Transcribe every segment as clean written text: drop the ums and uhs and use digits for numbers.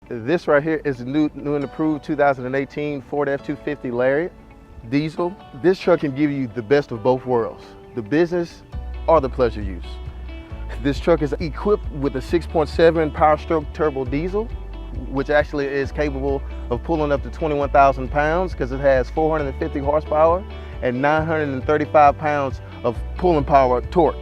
This right here is the new and improved 2018 Ford F-250 Lariat diesel. This truck can give you the best of both worlds, the business or the pleasure use. This truck is equipped with a 6.7 power stroke turbo diesel, which actually is capable of pulling up to 21,000 pounds because it has 450 horsepower and 935 pounds of pulling power torque.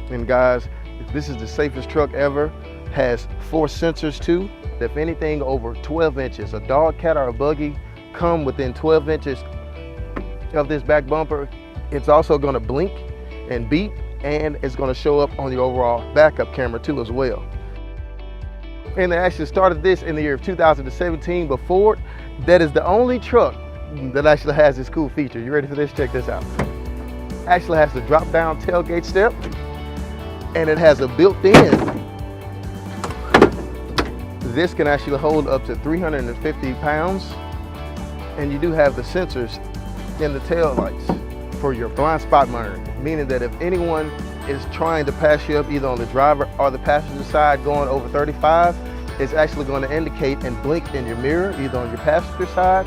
And guys, this is the safest truck ever. Has 4 sensors too. If anything over 12 inches, a dog, cat, or a buggy come within 12 inches of this back bumper, it's also going to blink and beep, and it's going to show up on the overall backup camera too as well. And they actually started this in the year of 2017, but Ford, that is the only truck that actually has this cool feature. You ready for this? Check this out. Actually has the drop down tailgate step, and it has a built-in. This can actually hold up to 350 pounds, and you do have the sensors in the tail lights for your blind spot monitoring, meaning that if anyone is trying to pass you up either on the driver or the passenger side going over 35, it's actually going to indicate and blink in your mirror either on your passenger side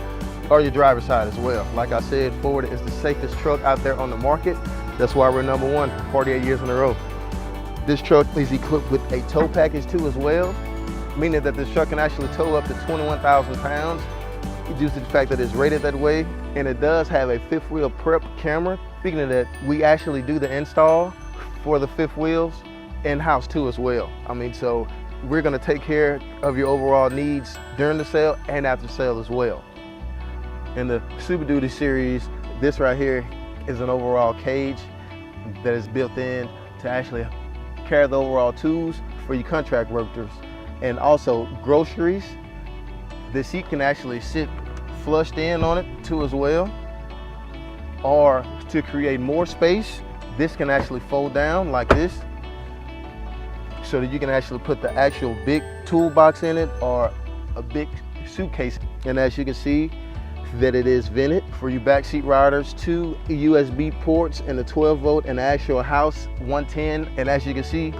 or your driver's side as well. Like I said, Ford is the safest truck out there on the market. That's why we're #1 48 years in a row. This truck is equipped with a tow package too as well, meaning that this truck can actually tow up to 21,000 pounds due to the fact that it's rated that way. And it does have a fifth wheel prep camera. Speaking of that, we actually do the install for the fifth wheels in-house too as well. So we're gonna take care of your overall needs during the sale and after sale as well. In the Super Duty series, this right here is an overall cage that is built in to actually carry the overall tools for your contract workers. And also groceries. The seat can actually sit flushed in on it too as well. Or to create more space, this can actually fold down like this so that you can actually put the actual big toolbox in it or a big suitcase. And as you can see, that it is vented for you backseat riders, 2 USB ports and a 12-volt and actual house 110. And as you can see,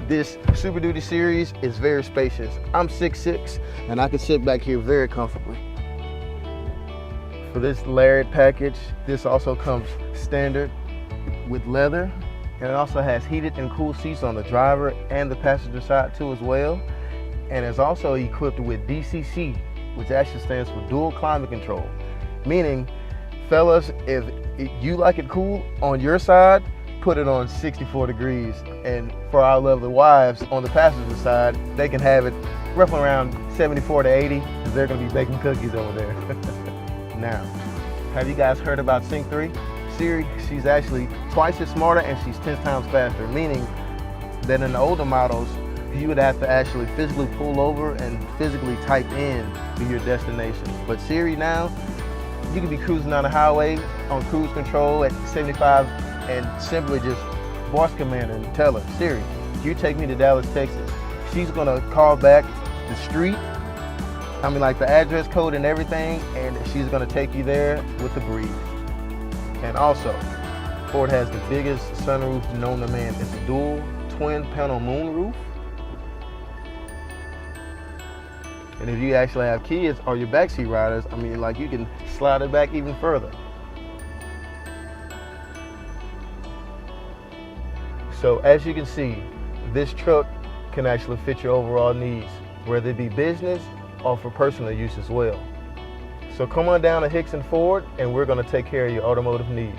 this Super Duty series is very spacious. I'm 6'6", and I can sit back here very comfortably. For this Lariat package, this also comes standard with leather, and it also has heated and cooled seats on the driver and the passenger side too as well. And it's also equipped with DCC, which actually stands for dual climate control, meaning, fellas, if you like it cool on your side, put it on 64 degrees. And for our lovely wives on the passenger side, they can have it roughly around 74 to 80 because they're gonna be baking cookies over there. Now, have you guys heard about Sync 3? Siri, she's actually twice as smarter and she's 10 times faster, meaning that in the older models, you would have to actually physically pull over and physically type in to your destination. But Siri now, you can be cruising down the highway on cruise control at 75 and simply just voice command and tell her, Siri, you take me to Dallas, Texas. She's gonna call back the street, like the address code and everything, and she's gonna take you there with the breeze. And also, Ford has the biggest sunroof known to man. It's a dual twin panel moonroof. And if you actually have kids or your backseat riders, you can slide it back even further. So as you can see, this truck can actually fit your overall needs, whether it be business or for personal use as well. So come on down to Hixson Ford and we're gonna take care of your automotive needs.